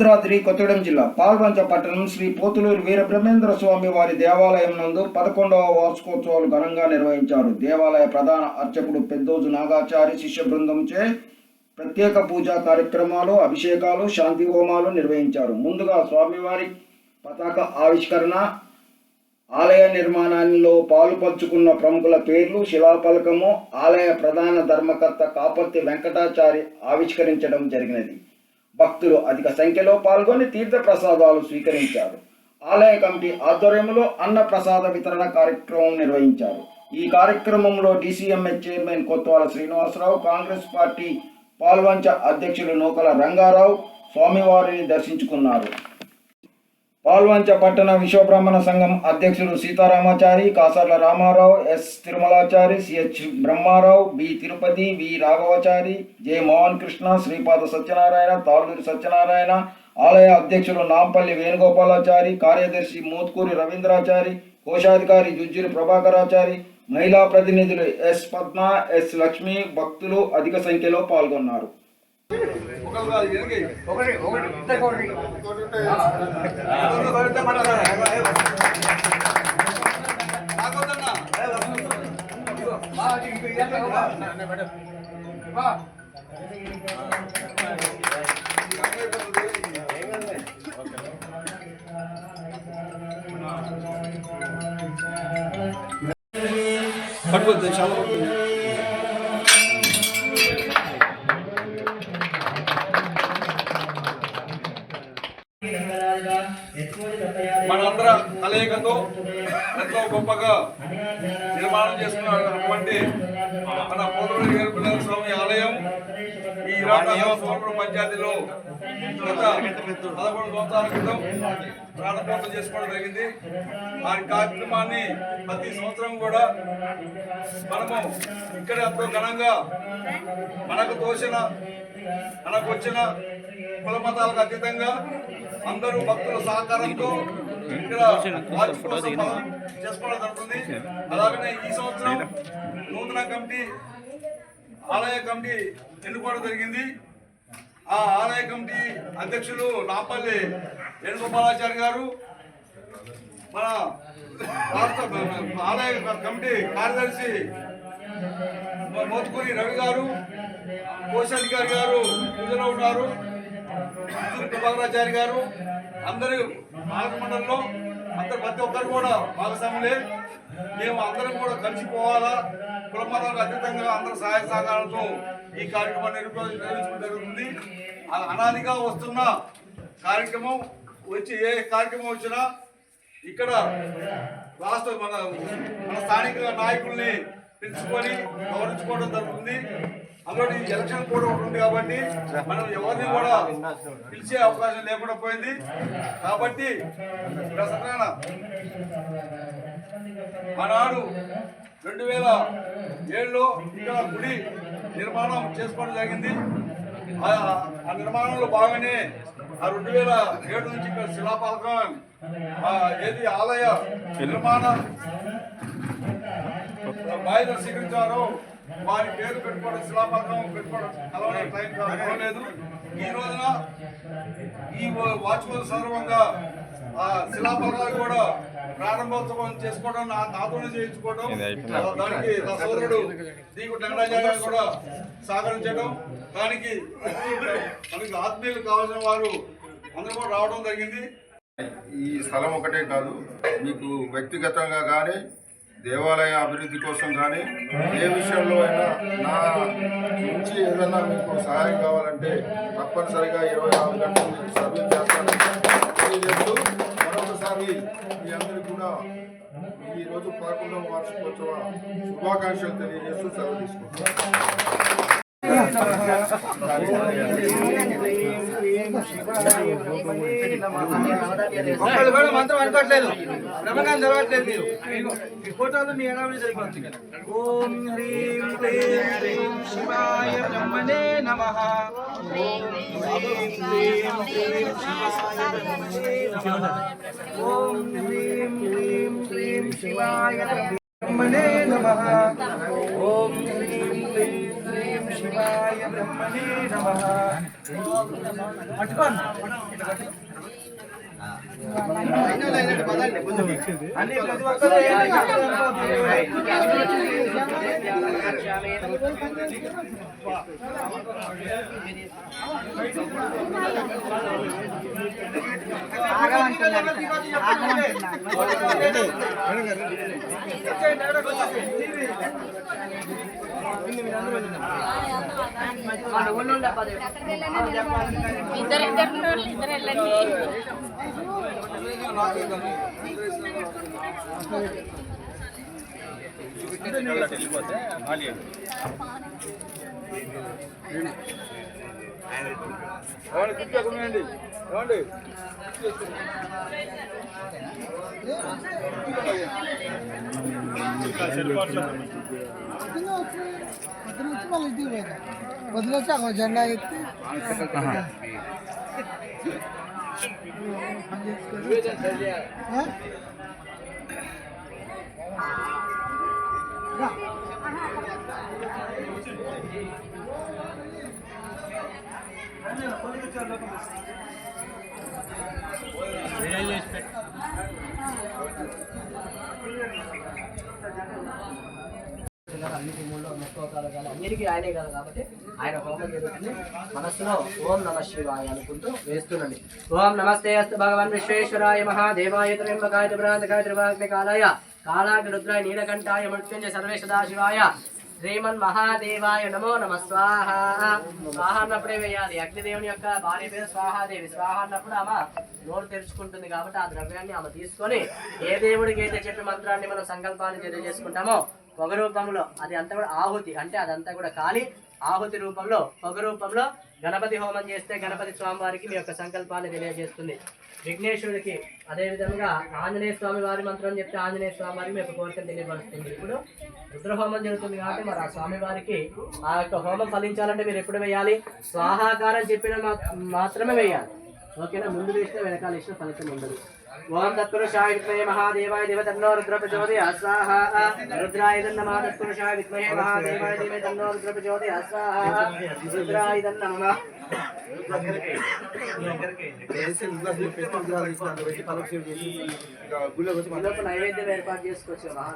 భద్రాద్రి కొత్తగూడెం జిల్లా పాల్వంచ పట్టణం శ్రీ పోతులూరు వీరబ్రహ్మేంద్ర స్వామి వారి దేవాలయం నందు 11వ వార్షికోత్సవాలు ఘనంగా నిర్వహించారు. దేవాలయ ప్రధాన అర్చకుడు పెద్దోజు నాగాచారి శిష్య బృందంచే ప్రత్యేక పూజా కార్యక్రమాలు, అభిషేకాలు, శాంతి హోమాలు నిర్వహించారు. ముందుగా స్వామివారి పతాక ఆవిష్కరణ, ఆలయ నిర్మాణంలో పాలుపంచుకున్న ప్రముఖుల పేర్లు, శిలాఫలకము ఆలయ ప్రధాన ధర్మకర్త కాపర్తి వెంకటాచారి ఆవిష్కరించడం జరిగినది. భక్తులు అధిక సంఖ్యలో పాల్గొని తీర్థ ప్రసాదాలు స్వీకరించారు. ఆలయ కమిటీ ఆధ్వర్యంలో అన్న ప్రసాద వితరణ కార్యక్రమం నిర్వహించారు. ఈ కార్యక్రమంలో DCMH chairman Kothavala Srinivasarao, Congress party Palvancha అధ్యక్షులు నూకల రంగారావు స్వామివారిని దర్శించుకున్నారు. పాల్వంచ పట్టణ విశ్వబ్రాహ్మణ సంఘం అధ్యక్షులు సీతారామాచారి, Kasarla Ramarao, S Thirumalachari, CH Brahmarao, B Tirupati, V Raghavachari, J Mohan Krishna, Sripada Satyanarayana, Talluri Satyanarayana, ఆలయ అధ్యక్షులు నాంపల్లి వేణుగోపాలాచారి, కార్యదర్శి మోత్కూరి రవీంద్రాచారి, కోశాధికారి జుజ్జిరి ప్రభాకరాచారి, మహిళా ప్రతినిధులు S పద్మ, S లక్ష్మి, భక్తులు అధిక సంఖ్యలో పాల్గొన్నారు. పట్టుకోద్దు చాలా పడుతుంది. మనందర కలయికతో ఎంతో గొప్పగా నిర్మాణం చేసుకున్నటువంటి మన పోతులూరు వీరబ్రహ్మేంద్ర స్వామి ఆలయం ఈ 20వ సంవత్సరం పంచాయతీలో గత 11 సంవత్సరాల క్రితం ప్రారంభోత్సవం చేసుకోవడం జరిగింది. ఆ కార్యక్రమాన్ని ప్రతి సంవత్సరం కూడా మనము ఇక్కడ ఎంతో ఘనంగా మనకు వచ్చిన కుల మతాలకు అతీతంగా అందరూ భక్తుల సహకారంతో ఇక్కడ చేసుకోవడం జరుగుతుంది. అలాగనే ఈ సంవత్సరం నూతన కమిటీ ఆలయ కమిటీ ఎన్నుకోవడం జరిగింది. ఆ ఆలయ కమిటీ అధ్యక్షులు నాంపల్లి వేణుగోపాలాచారి గారు, మన రాష్ట్ర ఆలయ కమిటీ కార్యదర్శి మోత్కూరి రవి గారు, కోశాధికారి గారు పూజలో ఉన్నారు, ప్రభాకరాచారి గారు, అందరూ పాలక మండలిలో ప్రతి ఒక్కరు కూడా భాగస్వాములే. మేము అందరం కూడా కలిసిపోవాలా, కులమతాలకు అతీతంగా అందరూ సహాయ సహకారాలతో ఈ కార్యక్రమాన్ని నిర్వహించడం జరుగుతుంది. అనాదిగా వస్తున్న కార్యక్రమం ఏ కార్యక్రమం వచ్చినా ఇక్కడ రాష్ట్ర మన స్థానిక నాయకుల్ని పిలుచుకొని గౌరవించుకోవడం జరుగుతుంది. అందులో ఎలక్షన్ కూడా ఉంటుంది కాబట్టి మనం ఎవరిని కూడా పిలిచే అవకాశం లేకుండా పోయింది. కాబట్టి ఆనాడు 2007లో ఇక్కడ గుడి నిర్మాణం చేసుకోవడం జరిగింది. ఆ నిర్మాణంలో భాగంగానే ఆ 2007 నుంచి ఇక్కడ శిలాఫలకం ఏది ఆలయ నిర్మాణ బాధ్యత స్వీకరించారో వారి పేరు పెట్టుకోవడం, శిలాఫలకం పెట్టుకోవడం కలవలేదు. ఈ రోజున ఈ వార్షికోత్సవ సందర్భంగా ఆ శిలాఫలకాలు కూడా ప్రారంభోత్సవం చేసుకోవడం, నాతోనే చేయించుకోవడం, దానికి నా సోదరుడు దీకు వెంకటాచార్య కూడా సహకరించడం, దానికి మనకి ఆత్మీయులు కావాల్సిన వారు అందరూ కూడా రావడం జరిగింది. ఈ స్థలం ఒకటే కాదు, మీకు వ్యక్తిగతంగా కానీ దేవాలయ అభివృద్ధి కోసం కానీ ఏ విషయంలో అయినా నా నుంచి ఏదైనా మీకు సహాయం కావాలంటే తప్పనిసరిగా 24 గంటలు సర్వీస్ చేస్తానని తెలియజేస్తూ మరొకసారి మీ అందరికీ కూడా ఈరోజు 11వ వార్షికోత్సవ శుభాకాంక్షలు తెలియజేస్తూ సెలవు తీసుకుంటాను. మంత్రం అనుకోవట్లేదు, బ్రహ్మగాన్ని చదవట్లేదు. మీరు ఈ ఫోటోలు మీ ఎడవని సరిపోతుంది కదా. ఓం హ్రీం క్లీం శ్రీం శివాయ బ్రహ్మణే నమః. ఓం హ్రీం క్లీం శ్రీం శివాయ బ్రహ్మణే నమః. ఓం హ్రీం క్లీం శ్రీం శివాయ బ్రహ్మణే నమః. ఓం హ్రీం క్లీం శ్రీం శివాయ రుద్రాయ బ్రహ్మణే నమః. పట్టుకోండి. అన్ని ప్రతి ఒక్కరు ఇద్దరు వెళ్ళండి. వదిలేసి అక్కడ జెండా ఎత్తి అన్ని భూముల్లో మొత్తం అన్నిటికీ ఆయనే కదా కాబట్టి ఆయన హోమం జరుగుతుంది. మనస్సులో ఓం నమ శివాయ అనుకుంటూ వేస్తుండండి. ఓం నమస్తే అస్తు భగవాన్ విశ్వేశ్వరాయ మహాదేవాయ త్రయంబకాయ త్రిపురాంతకాయ త్రివాగ్నికాలాయ కాళాగ్ని రుద్రాయ నీలకంఠాయ మృత్యుంజయ సర్వేశ సదాశివాయ శ్రీమన్ మహాదేవాయ నమో నమ. స్వాహ. స్వాహ అన్నప్పుడే వేయాలి. అగ్నిదేవుని యొక్క భార్య పేరు స్వాహాదేవి. స్వాహ అన్నప్పుడు ఆమె నోరు తెరుచుకుంటుంది కాబట్టి ఆ ద్రవ్యాన్ని ఆమె తీసుకొని ఏ దేవుడికి అయితే చెప్పి మంత్రాన్ని మనం సంకల్పాన్ని తెలియజేసుకుంటామో పొగ రూపంలో అది అంతా కూడా ఆహుతి అంటే అదంతా కూడా కాలి ఆహుతి రూపంలో పొగ రూపంలో గణపతి హోమం చేస్తే గణపతి స్వామి వారికి మీ యొక్క సంకల్పాన్ని తెలియజేస్తుంది. విఘ్నేశ్వరుడికి అదేవిధంగా ఆంజనేయ స్వామి వారి మంత్రం చెప్తే ఆంజనేయ స్వామి వారికి మీ యొక్క కోరికను తెలియపరుస్తుంది. ఇప్పుడు రుద్రహోమం జరుగుతుంది కాబట్టి మరి ఆ స్వామి వారికి ఆ యొక్క హోమం ఫలించాలంటే మీరు ఎప్పుడు వేయాలి? స్వాహాకారం చెప్పిన మాత్రమే వేయాలి. ఓకేనా? ముందు వేస్తే వెనకాల ఇచ్చిన ఫలితం ఉండదు. ఓం తత్పురుషాయ విద్మహే మహాదేవాయ ధీమహి తన్నో రుద్ర ప్రచోదయాత్. స్వాహా. రుద్రాయ నమః. తత్పురుషాయ విద్మహే మహాదేవాయ ధీమహి తన్నో రుద్ర ప్రచోదయాత్. స్వాహా. రుద్రాయ నమః. నైవేద్యం ఏర్పాటు చేసుకోవచ్చు. మహా